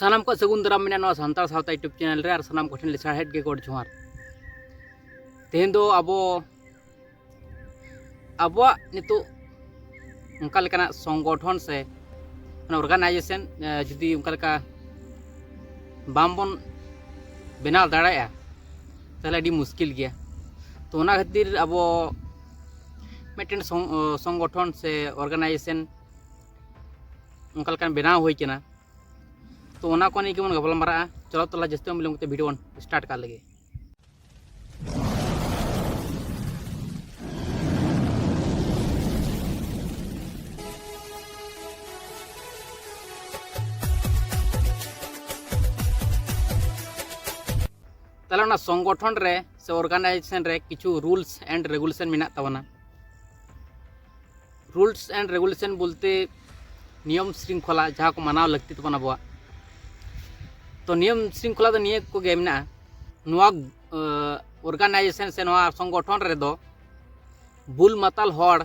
सानाम को सगुन दाराम मेना सानतार सावता यूट्यूब चैनल रे और सानाम को ठेन लिसाहेड के गोड जोहार तेहेन दो अब नितो उनका लेकाना संगठन से ऑर्गेनाइजेशन जुदी उनका लेका बामबन बनाव दाड़ाया ताहले अडी मुश्किल गया। तो ओना खातिर अब मिटन संगठन से ऑर्गेनाइजेशन उनका लेकान बनाव होई केना। तो ओना को नहीं बन गपलमारा चलो तला जस्ते मिलूँ वीडियो बन स्टार्ट कर लगे। ताहले ओना संगठन रे से ऑर्गेनाइजेशन रे किछु रूल्स एंड रेगुलेशन मेना तबना। रूल्स एंड रेगुलेशन बोलते नियम श्रृंखला जहाँ को मानाव लगती तबना अब। तो नियम श्रृंखला निये को गे मेना नोआ ऑर्गेनाइजेशन से नोआ संगठन रे दो बुल माताल हड़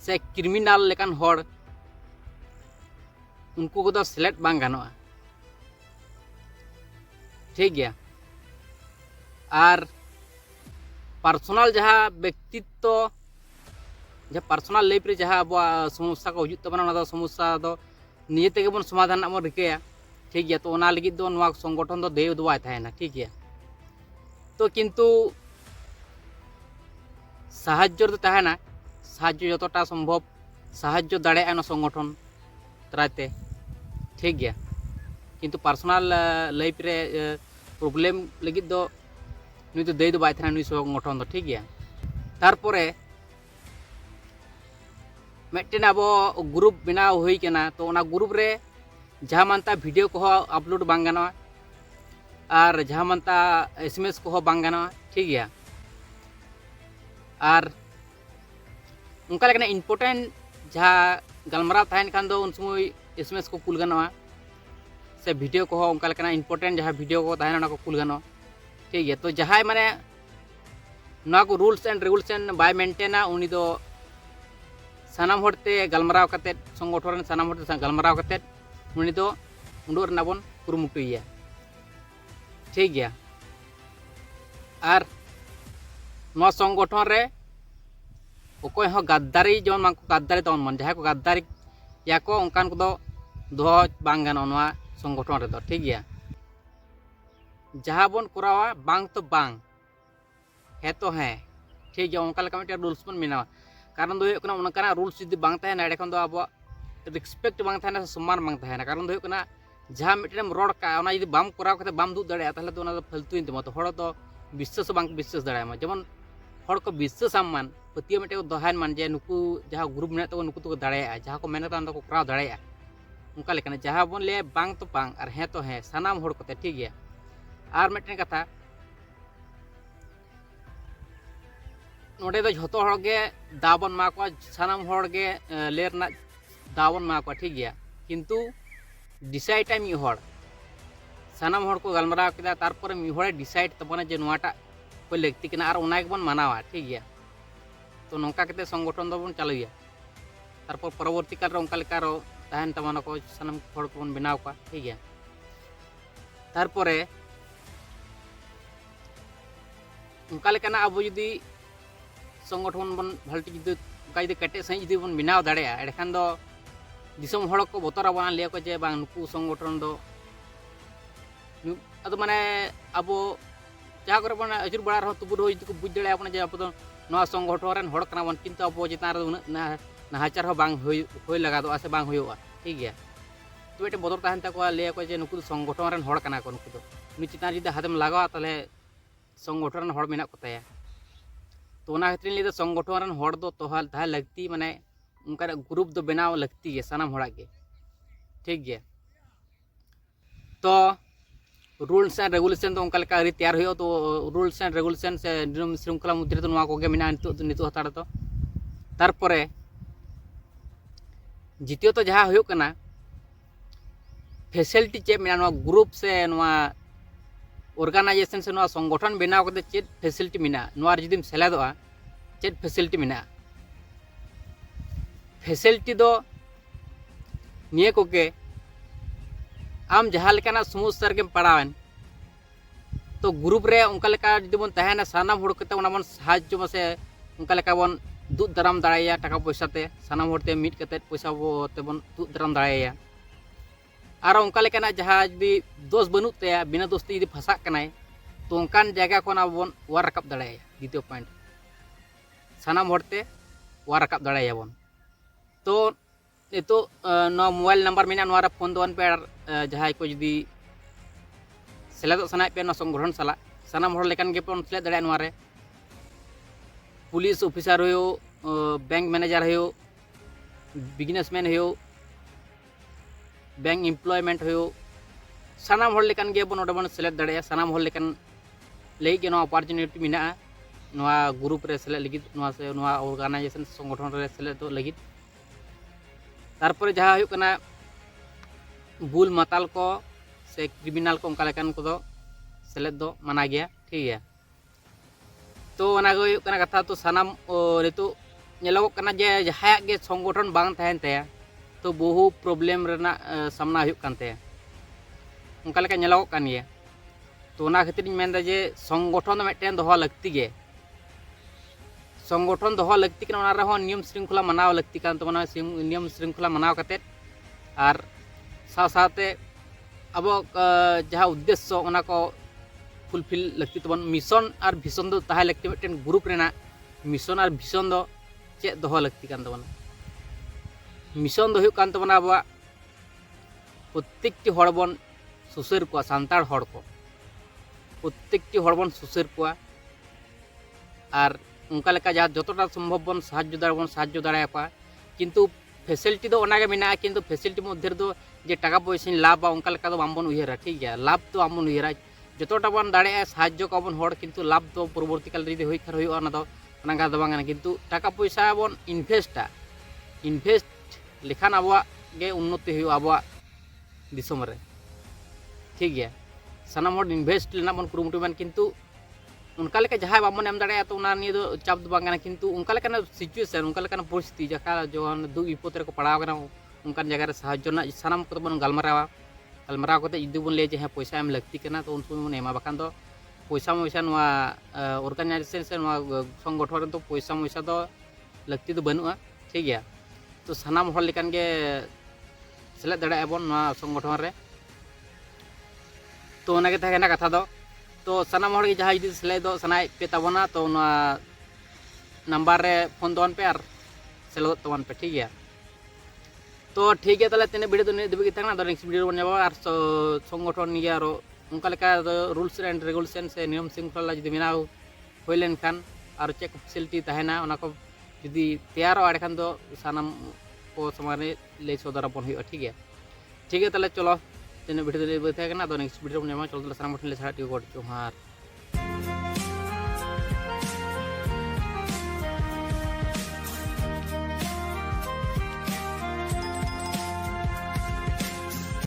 से क्रिमिनल लेकान हड़ उनको को दो सिलेक्ट बांग गानोआ, ठीक गया। और पर्सनल जहाँ व्यक्तित्व जहाँ पर्सनल लाइफ रे जहाँ अब समस्या को हजूत तबना दो समस्या दो निजे तेगे बन समाधान बन रिकाया, ठीक गया। तो ओना लगित दो नोआ संगठन दो देव दुआय थायना, ठीक गया। तो किंतु साहाज्य दो ताहेना साहाज्य जतटा संभव साहाज्य दाड़ेया ना संगठन तराते, ठीक गया। किंतु पर्सनल लाइफ रे प्रॉब्लम लगित दो नुई तो दे दो बाय थाना नुई संगठन दो, ठीक गया। तारपरे मिटन अब ग्रुप बनाव हुई केना। तो ओना ग्रुप रे जहाँ मानता वीडियो को अपलोड बांग गानोआ और जहाँ मानता SMS को बांग गानोआ, ठीक गया। और उनका लेकिन इम्पोर्टेंट जहाँ गलमराव थायन खान दो उन समय SMS को कुल गानोआ से वीडियो को उनका लेकिन इम्पोर्टेंट जहाँ वीडियो को ताहन को कुल गानोआ, ठीक है। तो जहाँ माने ना को rules and regulation bye Mantena उनी दो सानाम हड़ते गलमराव कते संगठन सानाम हड़ते गलमराव कते उनी दो उंडोर नाबन कुरुमुटुया, ठीक गया। और नवा संगठन रे ओकोय हो गद्दारी जमन मांको गद्दारी तवन मन जहाँ को गद्दारी या को उनकान को दो बांग गानो नवा संगठन रे दो, ठीक गया। जहाँ बन करावा बांग तो बांग है तो है, ठीक है। उनका लेका मिटे रूल्स बन मेना कारण दो होना उनका रूल्स जुदी बांग तहना एडेखन दो अब रिस्पेक्ट बांग तहना सम्मान बांग तहना कारण दो होना जहाँ मिटेम रड़ का जुदी बाम कराव कते बाम दूध दाड़े ताहले तो ओना फालतुइन तमा। तो हड़ तो विश्वास बांग विश्वास दाड़ायमा जेमन हड़ को विश्वास मान पतिया मिटे दोहान मान जे नुकु जहाँ ग्रुप मेना तो नुकु तो दाड़ाया जहाँ को मेना तो कराव दाड़ाया उनका लेकाना जहाँ बन ले बांग तो बांग और है तो है सानाम हड़ कते, ठीक गया। और मिटन कथा नोडे दो झोतो हड़ गे दाबन मा को सानाम हड़ गे लेर ना दाबन मा को, ठीक गया। किंतु डिसाइड मी हड़ सानाम हड़ को गलमराव केदा तारपर मी हड़े डिसाइड तबना जे नोआटा को लगती केना और ओना गेबन मानावा, ठीक गया। तो नोंका केते संगठन दो बन चालुया तारपर परवर्ती काल रे उनका लेका रो ताहन तबना को सानाम हड़ को बन बनाव का, ठीक गया। तारपरे उनका लेकाना अब जुदी संगठन बन भालटी जुदी उनका जुदी कटे सही जुदी बन बनाव दाड़ेया एडखान दो दिसम हड़ को बतरा बना लिया को जे बांग नुकु संगठन दो अद माने अब जहाँ करे बन अजुर बड़ा रहो तुबु हो जुदी को बुझ दाड़े आपन जे अब तो नवा संगठन रेन हड़ कना बन किंतु अब जितना रे उना नाहाचार हो बांग होय लगा दो से बांग होयोआ, ठीक गया। तो बेटे बदर ताहन तको लिया को जे नुकु संगठन रेन हड़ कना को नुकु दो नु चितान जुदी हाथम लगावा ताले संगठन हड़ मेना कोताया। तो ओना खातिर ले संगठन रन हड़ दो तोहाल ताहा लगती माने उनका ग्रुप दो बनाव लगती है सानाम हड़ा के, ठीक गया। तो रूल्स एंड रेगुलेशन तो उनका लेका तैयार हो। तो रूल्स एंड रेगुलेशन से नियम श्रृंखला मुद्रे तो नोआ को गे मेना नितो हताड़ तो तारपरे जितियो तो जहाँ हो कना फैसिलिटी चे मेना नोआ ग्रुप से नोआ ऑर्गेनाइजेशन से नोआ संगठन बनाव कते चेत फैसिलिटी मेना नोआ जुदीम सेलेदोआ चेत फैसिलिटी मेना फैसिलिटी दो निये को के आम जहाँ लेकाना समस्या रेगेम पड़ावेन तो ग्रुप रे उनका लेका जुदी बन तहना सानाम होड़ कते उना बन साहाज्य मसे उनका लेका बन दूध दाराम दाड़ाया टाका पैसा ते सानाम होड़ते मिट कते पैसा बो ते बन दूध दाराम दाड़ाया और उनका लेकाना जहाँ जुदी दोष बनुत ते बिना दोष ते जुदी फंसाक कनाय तो उनकान जगह को बन वार रकाब दाड़ाया द्वितीय पॉइंट सानाम होड़ते वार रकाब दाड़ाया बन तो नितो नो मोबाइल नंबर मेना नोरा फोन दोन पे जहाँ को जुदी सेलेदो सनाय पे संगठन साला सानाम होड़ लेकान गे पन सेलेद दाड़ाया नोरे पुलिस ऑफिसर हो बैंक मैनेजर हो बिजनेसमैन हो बैंक एम्प्लॉयमेंट हो सानाम होड़ लेकान गे बन ओडे बन सेलेद दाड़ाया सानाम होड़ लेकान लई गे नो अपॉर्चुनिटी मिना नोआ ग्रुप रे सेलेद लगिद नोआ से नोआ ऑर्गेनाइजेशन संगठन रे सेलेद लगिद तारपर जहाँ हुयुग कना बुल माताल को से क्रिमिनल को उनका लेकान को दो सेलेद दो मना गया ठीक है तो ओना गो हुयुग कना कथा तो सानाम नितो नेलोगो कना जे जहाँ गे संगठन बांग तहन तया तो बहु प्रॉब्लम रेना सामना हुयुग कान तया उनका लेका नेलोगो कान गया तो ओना खातिर मेनदा जे संगठन मिदटेन दोहो लगती गे संगठन दोहो लगती कना ओना रहो नियम श्रृंखला मनाव लगती कान तबना नियम श्रृंखला मनाव कते और साथे अब जहाँ उद्देश्य ओना को फुलफिल लगती तबन मिशन और भिशन दो ताहे लगती मिदटेन ग्रुप रेना मिशन और भिशन दो चे दोहो लगती कान तबना मिशन दो हुयुग कान तबना अब प्रत्येकटी हड़ बन सुसर को सान्ताड़ हड़ को प्रत्येकटी हड़ बन सुसर को और उनका लेका जहाँ जतटा सम्भव बन साहाज्य दाड़ा किंतु फैसिलिटी दो ओनागे मेना किंतु फैसिलिटी मध्य दो जे टाका पैसा लाभा उनका लेका दो बामबन उयहरा ठीक गया लाभ तो बामबन उयहरा जतटा बन दाड़ा साहाज्य कोबन हड़ किंतु लाभ तो परवर्ती काल रे होई खार होई ओना दो ओनागा दो बांगाना किंतु टाका पैसा बन इनभेस्ट लेखान आबवा गे उन्नति हुई आबवा दिसम रे ठीक गया सानाम हड़ इनभेस्ट लेना बन कुरुमुटु बन किंतु उनका लेका जहाँ बाबन एम दाड़ा तो उना निये दो चाप दो बांगाना किंतु उनका लेका सिचुएशन उनका लेका परिस्थिति जका जो दुख विपद रे को पड़ाव कना उनकान जगह रे साहाज्य ना सानाम को बन गलमारावा गलमाराव कते जुदी बन ले जे हाँ पैसा एम लगती कना तो उन समय बन एमा बाखान दो पैसा मैसा नोआ ऑर्गेनाइजेशन से नोआ संगठन रे तो पैसा मैसा दो लगती तो बनुआ ठीक गया तो सानाम हड़ लेकान गे सेलेद दाड़ा बन नोआ संगठन रे तो ओनागे थाकेना कथा दो तो सानाम हड़ जहाँ जुदी सेलेद सनाय पे तबना तो नंबर रे फोन दोन पे और सेलेद तबन पे ठीक गया तो ठीक है ताले तेने वीडियो तो नहीं देबे था नेक्स्ट वीडियो बन जाबा और संगठन निया और उनका लेका रूल्स एंड रेगुलेशन से नियम श्रृंखला जुदी बनाव होय लेन खान और चेक फैसिलिटी तहना ओना को जुदी तैयार आड़े खान दो सानाम को समाने ले सदर अपन हुई ठीक है ताले चलो तेने वीडियो तो नहीं देबे था नेक्स्ट वीडियो बन जाबा चलो सानाम ठन ले छाड़ा टिको जोहार।